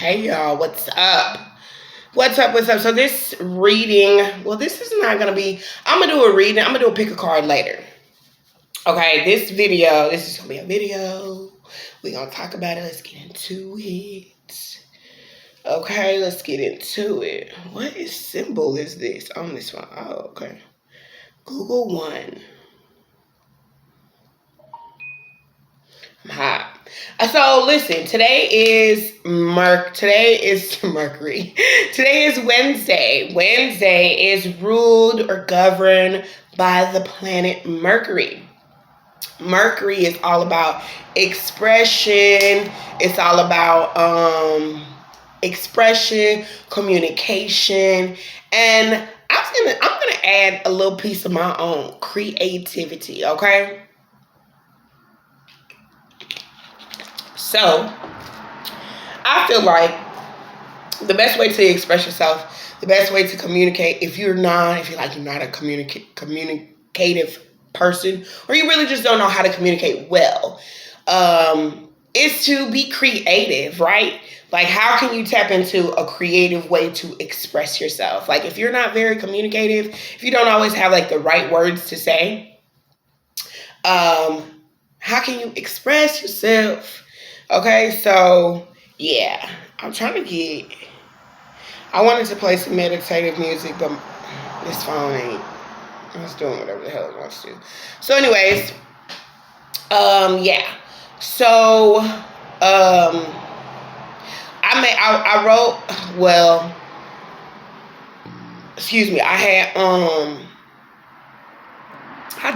Hey y'all, what's up? What's up? What's up? So this reading, well, this is not gonna be. I'm gonna do a reading. I'm gonna do a pick a card later. Okay, this is gonna be a video. We're gonna talk about it. Let's get into it. Okay, let's get into it. What symbol is this on this one? Oh, okay. Google one. I'm hot. So listen, today is Mercury. Today is Wednesday. Wednesday is ruled or governed by the planet Mercury. Mercury is all about expression. It's all about expression, communication, and I'm gonna add a little piece of my own creativity. Okay. So I feel like the best way to express yourself, the best way to communicate, if you're not a communicative person, or you really just don't know how to communicate well, is to be creative, right? Like, how can you tap into a creative way to express yourself? Like, if you're not very communicative, if you don't always have like the right words to say, how can you express yourself? Okay, so yeah, I'm trying to get. I wanted to play some meditative music, but this phone ain't. It's doing whatever the hell it wants to. So, anyways, yeah. So, I wrote. Well, excuse me. I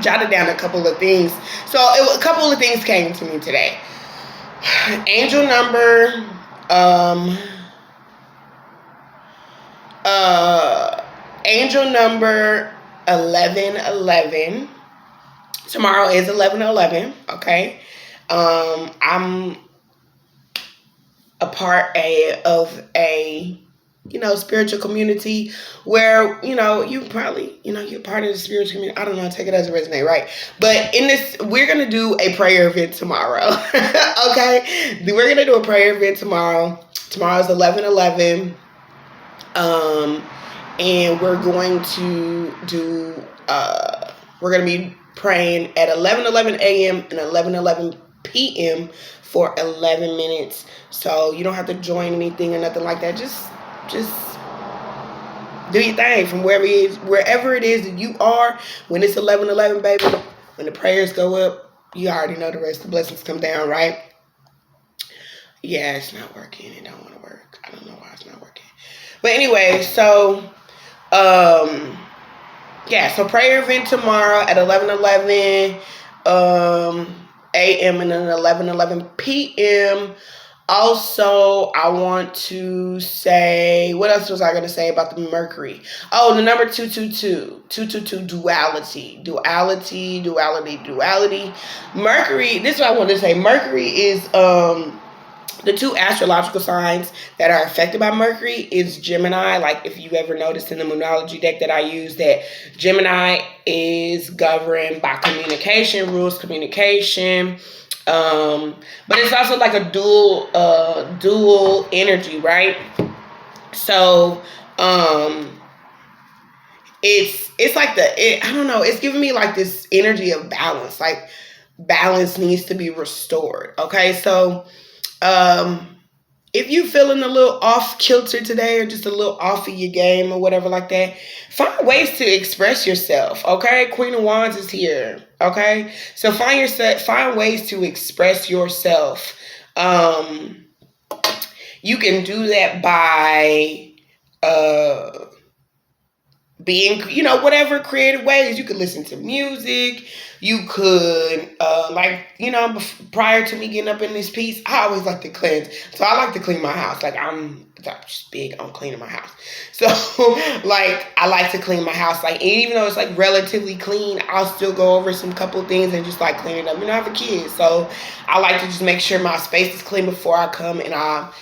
jotted down a couple of things. So, a couple of things came to me today. Angel number, angel number 1111. Tomorrow is 1111. Okay. I'm a part of a spiritual community where, you're part of the spiritual community. I don't know, take it as a resonate, right? But in this, we're going to do a prayer event tomorrow. Okay? We're going to do a prayer event tomorrow. Tomorrow's 11/11. And we're going to we're going to be praying at 11:11 a.m. and 11:11 p.m. for 11 minutes. So you don't have to join anything or nothing like that. Just do your thing from wherever it is that you are. When it's 11:11, baby, when the prayers go up, you already know the rest. The blessings come down, right? Yeah, it's not working. It don't want to work. I don't know why it's not working. But anyway, so yeah, so prayer event tomorrow at 11:11 a.m. and then 11:11 p.m. Also, I want to say, what else was I going to say about the Mercury? Oh, the number 222. 222, duality. Mercury, this is what I wanted to say. Mercury is the two astrological signs that are affected by Mercury is Gemini. Like, if you've ever noticed in the Moonology deck that I use, that Gemini is governed by communication, rules communication. But it's also like a dual energy, right? So, it's like I don't know, it's giving me like this energy of balance. Like, balance needs to be restored. Okay, so if you feeling a little off kilter today, or just a little off of your game or whatever like that, find ways to express yourself. Okay, Queen of Wands is here. Okay, so find ways to express yourself. You can do that by being, whatever creative ways. You could listen to music. You could, prior to me getting up in this piece, I always like to cleanse. So I like to clean my house. Like, I'm just big on cleaning my house. So, like, I like to clean my house. Like, even though it's, like, relatively clean, I'll still go over some couple of things and just, like, clean it up. I have a kid. So I like to just make sure my space is clean before I come, and I,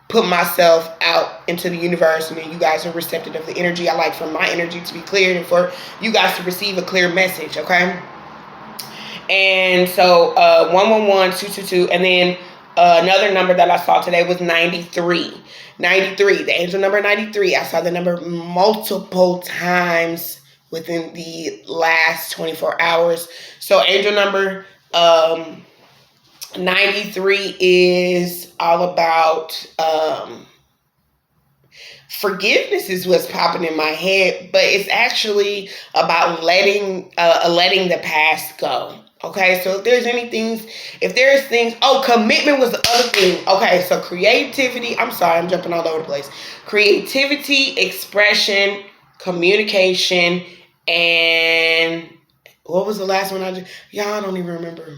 put myself out into the universe, and then you guys are receptive of the energy. I like for my energy to be cleared and for you guys to receive a clear message, okay? And so 111, 222, and then Another number that I saw today was 93. 93, the angel number 93. I saw the number multiple times within the last 24 hours. So angel number 93 is all about forgiveness is what's popping in my head, but it's actually about letting the past go. Okay, so if there's things, commitment was the other thing. Okay, so creativity, I'm sorry, I'm jumping all over the place. Creativity, expression, communication, and what was the last one I did? Y'all, I don't even remember.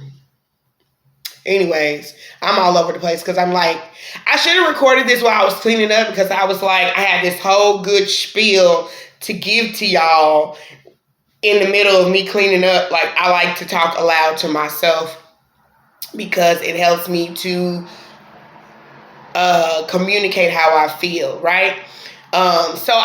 Anyways, I'm all over the place because I'm like, I should have recorded this while I was cleaning up because I was like, I had this whole good spiel to give to y'all in the middle of me cleaning up. Like, I like to talk aloud to myself because it helps me to communicate how I feel, right? So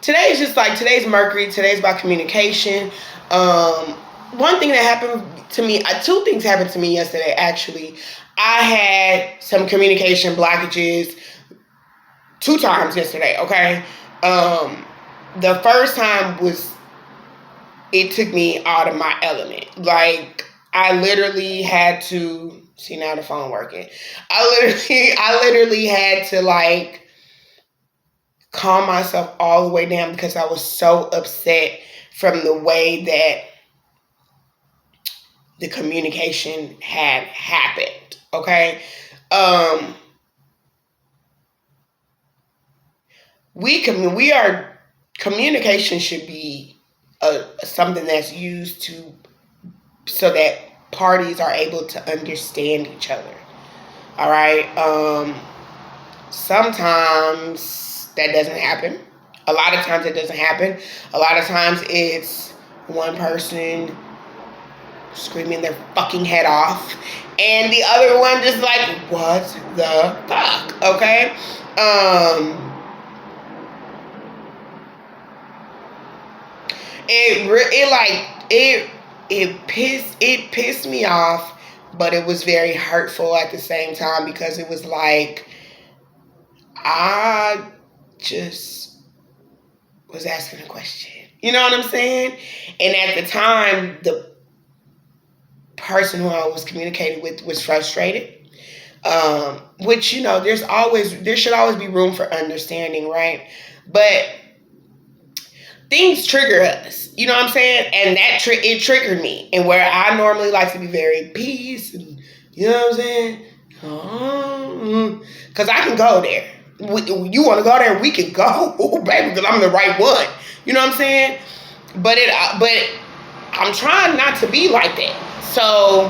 today's Mercury. Today's about communication. One thing that happened to me, two things happened to me yesterday, actually. I had some communication blockages 2 times yesterday, okay? The first time it took me out of my element. Like, I literally had to, see now the phone working. I literally had to like calm myself all the way down because I was so upset from the way that the communication had happened. Okay. Communication should be something that's used so that parties are able to understand each other. All right. Sometimes that doesn't happen. A lot of times it doesn't happen. A lot of times it's one person screaming their fucking head off and the other one just like, what the fuck? Okay. It pissed me off, but it was very hurtful at the same time because it was like I just was asking a question. You know what I'm saying? And at the time, the person who I was communicating with was frustrated. Which, there should always be room for understanding, right? But things trigger us. You know what I'm saying? And it triggered me. And where I normally like to be very peace and, you know what I'm saying? Because I can go there. You want to go there? We can go, baby, because I'm the right one. You know what I'm saying? But I'm trying not to be like that. So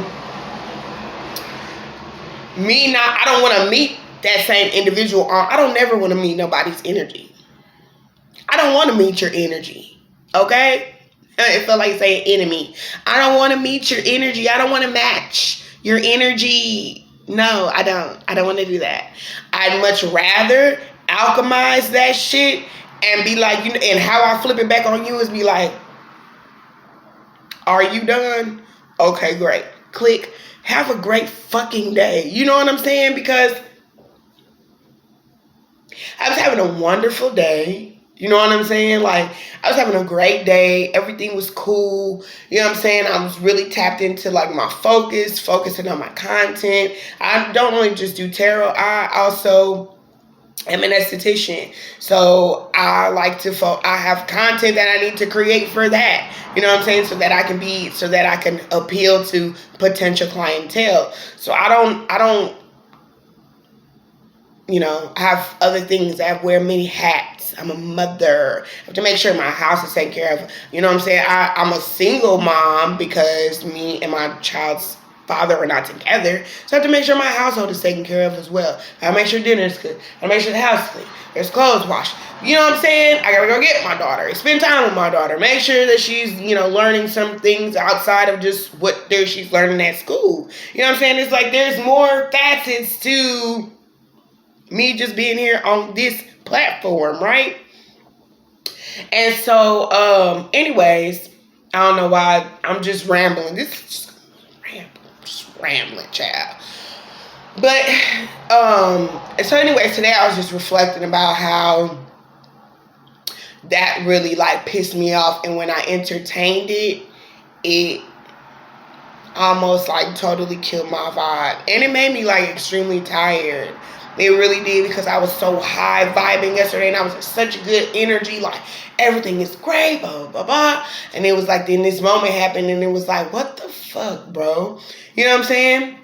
I don't want to meet that same individual. I don't never want to meet nobody's energy. I don't want to meet your energy. Okay? It felt like saying enemy. I don't want to meet your energy. I don't want to match your energy. No, I don't. I don't want to do that. I'd much rather alchemize that shit and be like, and how I flip it back on you is be like, are you done? Okay, great. Click. Have a great fucking day. You know what I'm saying? Because I was having a wonderful day. You know what I'm saying? Like, I was having a great day. Everything was cool. You know what I'm saying? I was really tapped into like my focusing on my content. I don't only just do tarot. I also am an esthetician. So I like to I have content that I need to create for that. You know what I'm saying? So that I can appeal to potential clientele. So I don't I have other things. I wear many hats. I'm a mother. I have to make sure my house is taken care of. You know what I'm saying? I'm a single mom because me and my child's father are not together. So I have to make sure my household is taken care of as well. I make sure dinner's good. I make sure the house is clean. There's clothes washed. You know what I'm saying? I gotta go get my daughter. Spend time with my daughter. Make sure that she's, learning some things outside of just what she's learning at school. You know what I'm saying? It's like there's more facets to me just being here on this platform, right? And so, anyways, I don't know why I'm just rambling. Just rambling, child. But so anyways, today I was just reflecting about how that really like pissed me off, and when I entertained it, it almost like totally killed my vibe, and it made me like extremely tired. It really did, because I was so high vibing yesterday, and I was in such good energy, like everything is great, blah blah blah. And it was like then this moment happened, and it was like, what the fuck, bro? You know what I'm saying?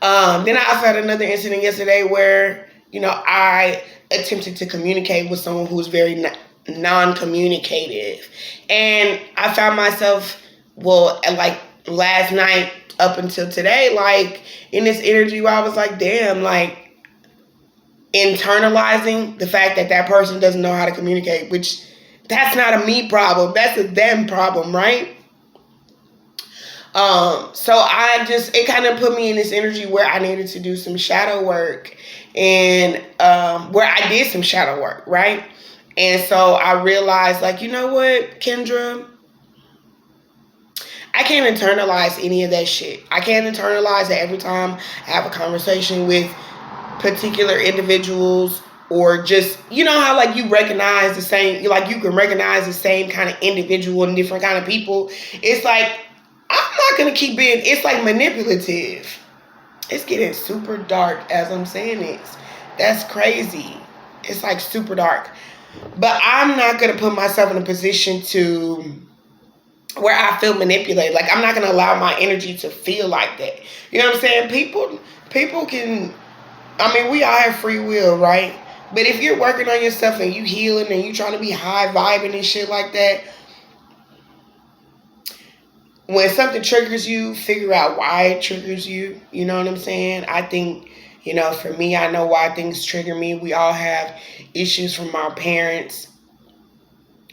Then I also had another incident yesterday where, I attempted to communicate with someone who was very non-communicative. And I found myself, well, like last night up until today, like in this energy where I was like, damn, like internalizing the fact that that person doesn't know how to communicate, which that's not a me problem. That's a them problem, right? So it kind of put me in this energy where I needed to do some shadow work, and where I did some shadow work, right? And so I realized, like, you know what, Kendra, I can't internalize any of that shit. I can't internalize that every time I have a conversation with particular individuals, or just, how like you recognize the same, like you can recognize the same kind of individual and different kind of people. It's like, I'm not gonna keep being, it's like manipulative. It's getting super dark as I'm saying this. That's crazy. It's like super dark. But I'm not gonna put myself in a position to where I feel manipulated. Like, I'm not gonna allow my energy to feel like that. You know what I'm saying? People can, I mean, we all have free will, right? But if you're working on yourself and you healing and you trying to be high vibing and shit like that, when something triggers you, figure out why it triggers you. You know what I'm saying? I think, for me, I know why things trigger me. We all have issues from our parents.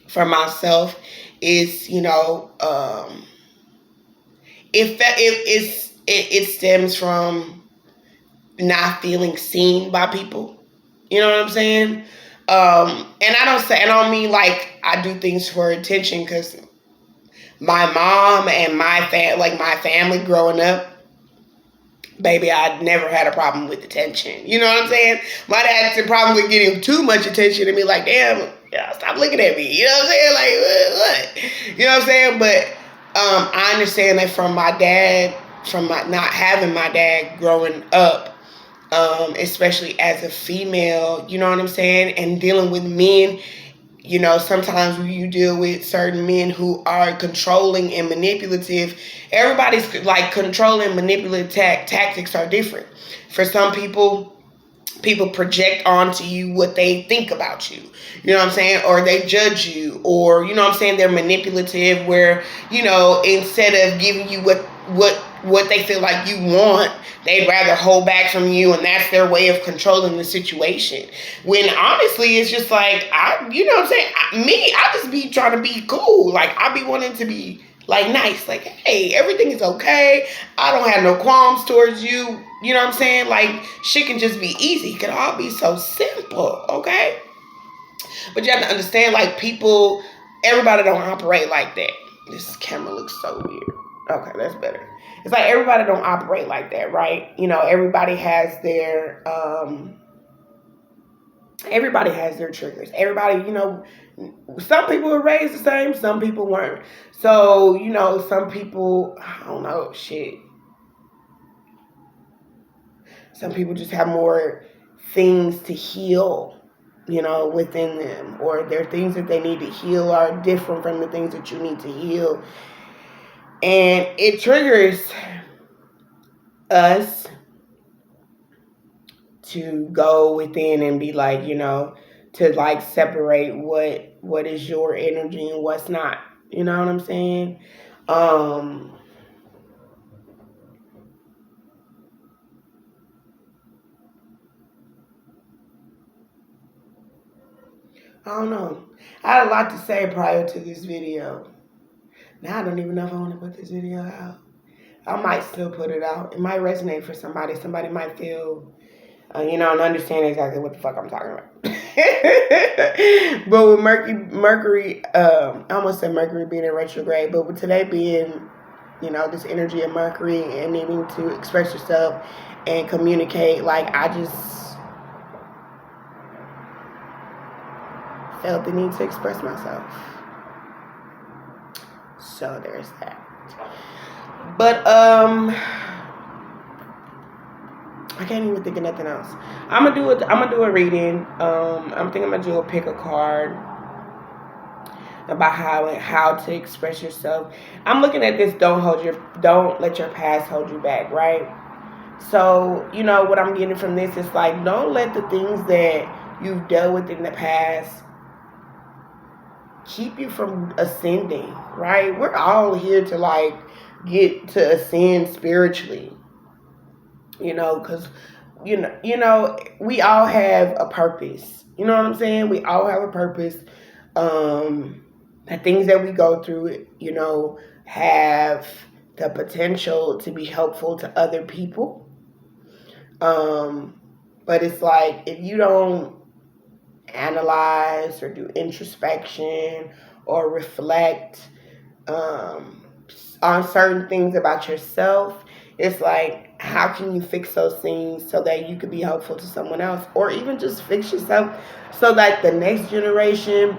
For myself, it's, it stems from not feeling seen by people. You know what I'm saying? And I don't mean like I do things for attention, because my mom and my family growing up, baby, I never had a problem with attention. You know what I'm saying? My dad had a problem with getting too much attention and be like, damn, yeah, stop looking at me. You know what I'm saying? Like, what? You know what I'm saying? But I understand that from my dad, from my not having my dad growing up, especially as a female, you know what I'm saying? And dealing with men, sometimes when you deal with certain men who are controlling and manipulative, everybody's like controlling and manipulative tactics are different. For some people project onto you what they think about you. You know what I'm saying? Or they judge you, or, you know what I'm saying, they're manipulative where, instead of giving you what they feel like you want, they'd rather hold back from you, and that's their way of controlling the situation. When honestly, it's just like, you know what I'm saying? I just be trying to be cool. Like, I be wanting to be like nice. Like, hey, everything is okay. I don't have no qualms towards you. You know what I'm saying? Like, shit can just be easy. It can all be so simple, okay? But you have to understand, like, everybody don't operate like that. This camera looks so weird. Okay, that's better. It's like everybody don't operate like that, right? Everybody has their triggers. Everybody, some people were raised the same, some people weren't. So, some people, I don't know, shit. Some people just have more things to heal, within them, or their things that they need to heal are different from the things that you need to heal. And it triggers us to go within and be like, to like separate what is your energy and what's not. You know what I'm saying? I don't know. I had a lot to say prior to this video. Now I don't even know if I want to put this video out. I might still put it out. It might resonate for somebody. Somebody might feel, and understand exactly what the fuck I'm talking about. But with Mercury, I almost said Mercury being in retrograde, but with today being this energy of Mercury and needing to express yourself and communicate. Like, I just felt the need to express myself. So there's that. But I can't even think of nothing else. I'm gonna do a reading. I'm thinking I'm gonna do a pick a card about how to express yourself. I'm looking at this. Don't let your past hold you back, right? So what I'm getting from this is like, don't let the things that you've dealt with in the past keep you from ascending, right? We're all here to like get to ascend spiritually, because we all have a purpose. You know what I'm saying? We all have a purpose. The things that we go through, have the potential to be helpful to other people. But it's like, if you don't analyze or do introspection or reflect on certain things about yourself, it's like, how can you fix those things so that you could be helpful to someone else, or even just fix yourself so that the next generation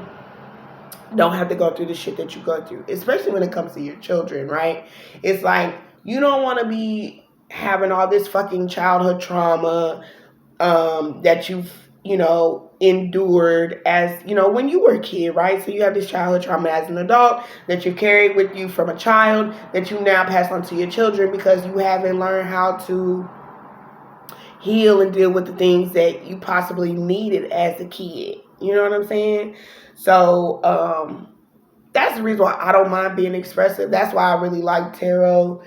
don't have to go through the shit that you go through, especially when it comes to your children, right? It's like, you don't want to be having all this fucking childhood trauma that you've endured as when you were a kid, right? So you have this childhood trauma as an adult that you carried with you from a child that you now pass on to your children because you haven't learned how to heal and deal with the things that you possibly needed as a kid. You know what I'm saying? So that's the reason why I don't mind being expressive. That's why I really like tarot.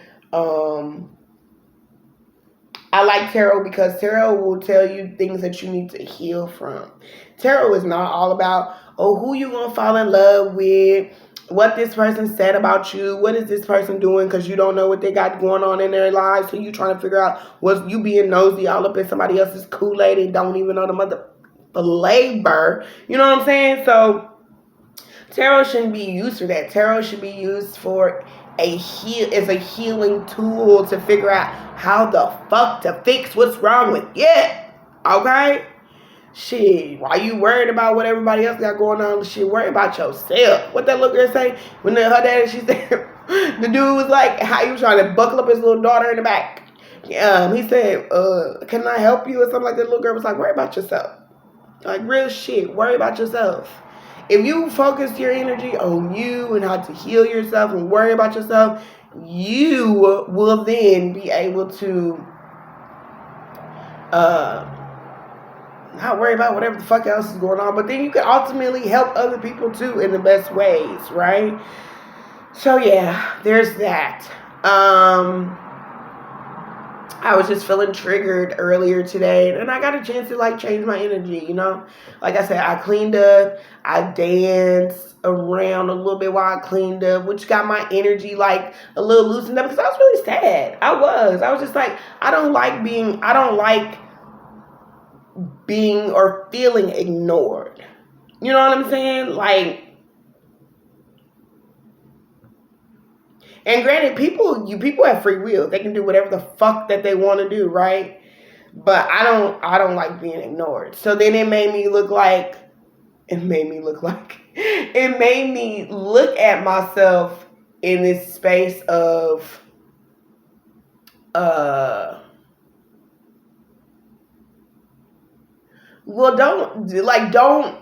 I like tarot because tarot will tell you things that you need to heal from. Tarot is not all about, who you going to fall in love with, what this person said about you, what is this person doing, because you don't know what they got going on in their lives. So you trying to figure out, was you being nosy all up in somebody else's Kool-Aid and don't even know the mother flavor. You know what I'm saying? So tarot shouldn't be used for that. Tarot should be used for as a healing tool to figure out how the fuck to fix what's wrong with you. Okay? Shit, why you worried about what everybody else got going on? Shit, worry about yourself. What that little girl say? When her daddy, she said, the dude was like, how you trying to buckle up his little daughter in the back? He said, can I help you? Or something like that. Little girl was like, worry about yourself. Like, real shit, worry about yourself. If you focus your energy on you and how to heal yourself and worry about yourself, you will then be able to not worry about whatever the fuck else is going on. But then you can ultimately help other people too in the best ways, right? So yeah, there's that. I was just feeling triggered earlier today, and I got a chance to like change my energy, Like I said, I cleaned up, I danced around a little bit while I cleaned up, which got my energy like a little loosened up because I was really sad. I was just like, I don't like being or feeling ignored. You know what I'm saying? Like, and granted, people have free will. They can do whatever the fuck that they want to do, right? But I don't like being ignored. So then it made me look at myself in this space of don't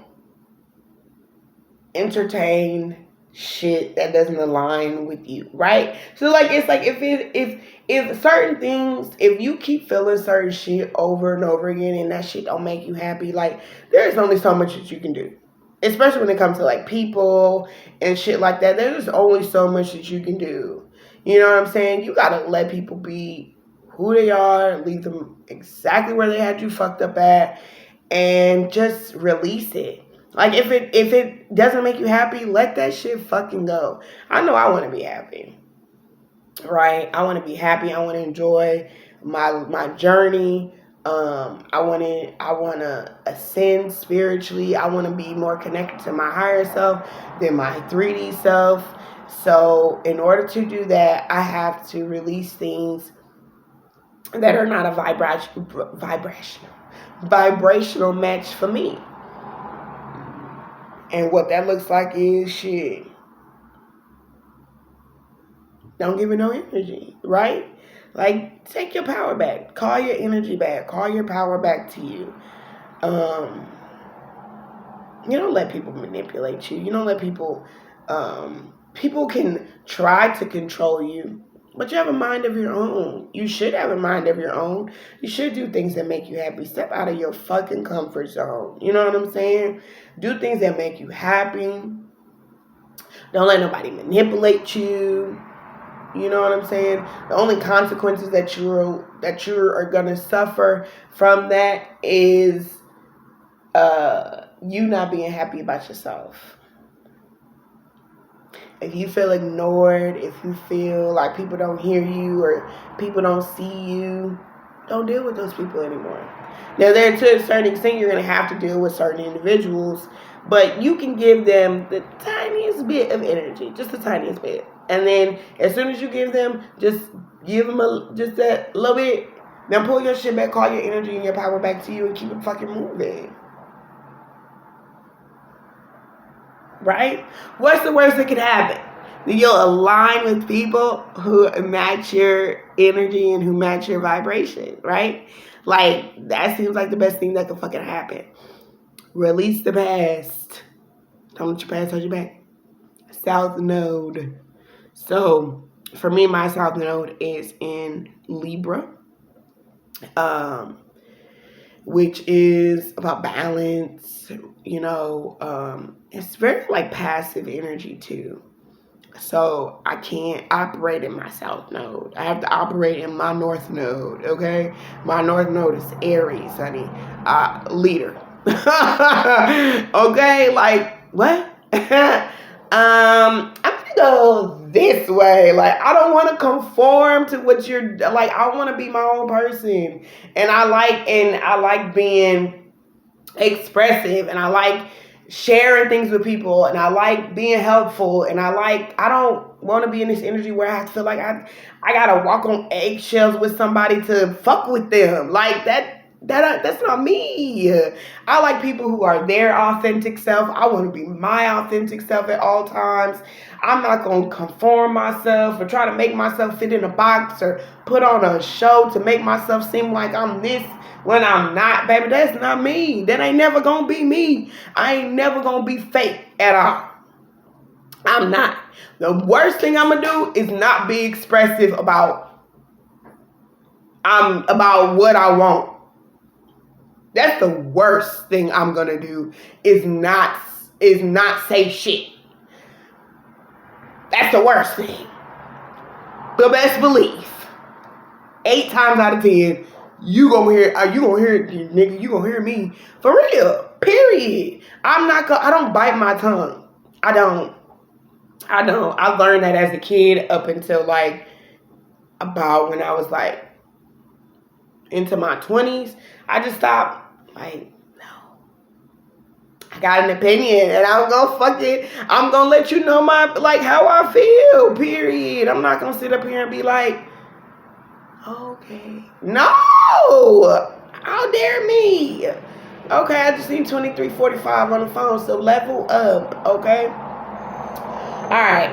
entertain shit that doesn't align with you, right? So like, it's like, if certain things, if you keep feeling certain shit over and over again and that shit don't make you happy, like, there's only so much that you can do, especially when it comes to like people and shit like that. There's only so much that you can do. You know what I'm saying? You gotta let people be who they are, leave them exactly where they had you fucked up at, and just release it. Like, if it doesn't make you happy, let that shit fucking go. I know I want to be happy, right? I want to be happy. I want to enjoy my journey. I want to ascend spiritually. I want to be more connected to my higher self than my 3D self. So in order to do that, I have to release things that are not a vibrational match for me. And what that looks like is shit. Don't give it no energy, right? Like, take your power back. Call your energy back. Call your power back to you. You don't let people manipulate you. You don't let people, people can try to control you, but you have a mind of your own. You should have a mind of your own. You should do things that make you happy. Step out of your fucking comfort zone. You know what I'm saying? Do things that make you happy. Don't let nobody manipulate you. You know what I'm saying? The only consequences that you are gonna suffer from that is you not being happy about yourself. If you feel ignored, if you feel like people don't hear you or people don't see you, don't deal with those people anymore. Now, there to a certain extent, you're going to have to deal with certain individuals, but you can give them the tiniest bit of energy, just the tiniest bit. And then as soon as you give them, just give them just that little bit. Then pull your shit back, call your energy and your power back to you and keep it fucking moving. Right? What's the worst that could happen? You'll align with people who match your energy and who match your vibration, right? Like, that seems like the best thing that could fucking happen. Release the past. Don't let your past hold you back. South Node. So, for me, my South Node is in Libra. Which is about balance, it's very like passive energy too. So I can't operate in my South Node. I have to operate in my North Node, okay? My North Node is Aries, honey. Leader. Okay, like, what? I'm gonna go this way. Like, I don't want to conform to what you're like. I want to be my own person, and I like being expressive, and I like sharing things with people, and I like being helpful, and I don't want to be in this energy where I feel like I gotta walk on eggshells with somebody to fuck with them. Like that's not me. I like people who are their authentic self. I want to be my authentic self at all times. I'm not going to conform myself or try to make myself fit in a box or put on a show to make myself seem like I'm this when I'm not. Baby, that's not me. That ain't never going to be me. I ain't never going to be fake at all. I'm not. The worst thing I'm going to do is not be expressive about what I want. That's the worst thing I'm going to do is not say shit. That's the worst thing. The best belief. 8 times out of 10, you gonna hear it, nigga. You gonna hear me for real. Period. I don't bite my tongue. I don't. I learned that as a kid up until like about when I was like into my 20s. I just stopped. Like, no. I got an opinion and I'm gonna let you know how I feel, period. I'm not gonna sit up here and be like, okay. No! How dare me? Okay, I just need 2345 on the phone, so level up, okay? Alright,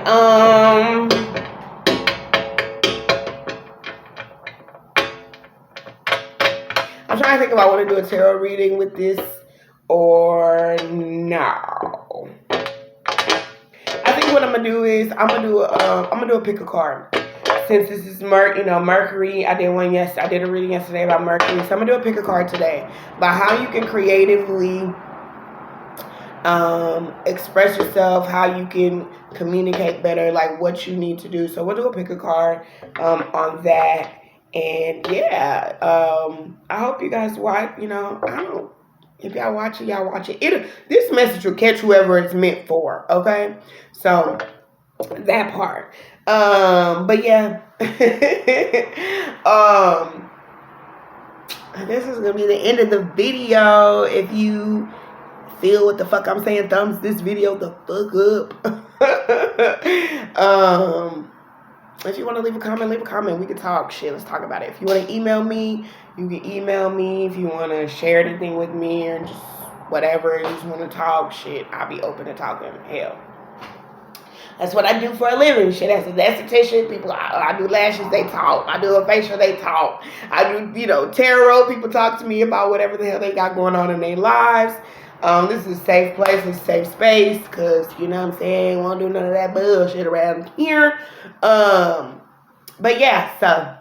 I'm trying to think if I want to do a tarot reading with this or no. I think what I'm gonna do is I'm gonna do a pick a card. Since this is Mercury, I did a reading yesterday about Mercury, so I'm gonna do a pick a card today about how you can creatively express yourself, how you can communicate better, like what you need to do. So we'll do a pick a card on that. And yeah, I hope you guys watch. I don't. If y'all watch it, y'all watch it. This message will catch whoever it's meant for. Okay, so that part. But yeah, this is gonna be the end of the video. If you feel what the fuck I'm saying, thumbs this video the fuck up. If you want to leave a comment, leave a comment. We can talk shit. Let's talk about it. If you want to email me, you can email me. If you want to share anything with me or just whatever, you just want to talk shit, I'll be open to talking. Hell, that's what I do for a living. Shit, as an esthetician, people, I do lashes, they talk. I do a facial, they talk. I do, tarot, people talk to me about whatever the hell they got going on in their lives. This is a safe place, it's a safe space, because, you know what I'm saying, won't do none of that bullshit around here. But yeah, so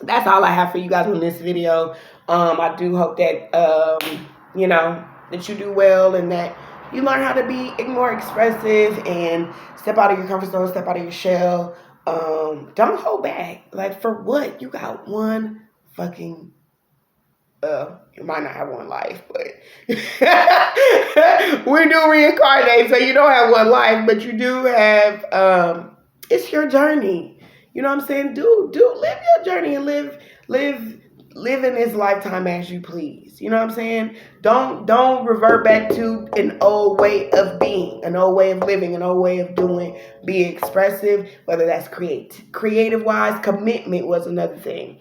that's all I have for you guys on this video. I do hope that, that you do well and that you learn how to be more expressive and step out of your comfort zone, step out of your shell. Don't hold back. Like, for what? You got one fucking you might not have one life, but we do reincarnate, so you don't have one life, but you do have it's your journey. You know what I'm saying? Do live your journey and live in this lifetime as you please. You know what I'm saying? Don't revert back to an old way of being, an old way of living, an old way of doing. Be expressive, whether that's creative wise. Commitment was another thing.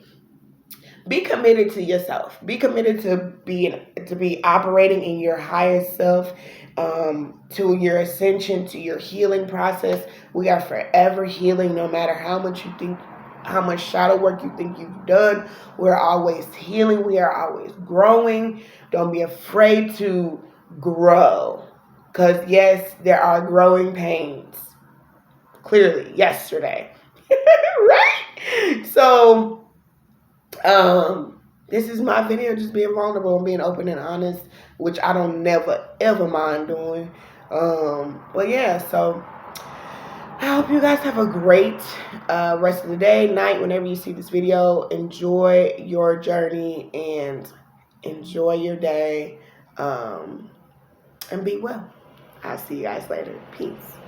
Be committed to yourself. Be committed to be operating in your highest self, to your ascension, to your healing process. We are forever healing, no matter how much shadow work you think you've done. We're always healing. We are always growing. Don't be afraid to grow, because yes, there are growing pains. Clearly, yesterday, right? So. This is my video, just being vulnerable and being open and honest, which I don't never ever mind doing. But yeah, so I hope you guys have a great rest of the day, night, whenever you see this video. Enjoy your journey and enjoy your day, and be well. I'll see you guys later. Peace.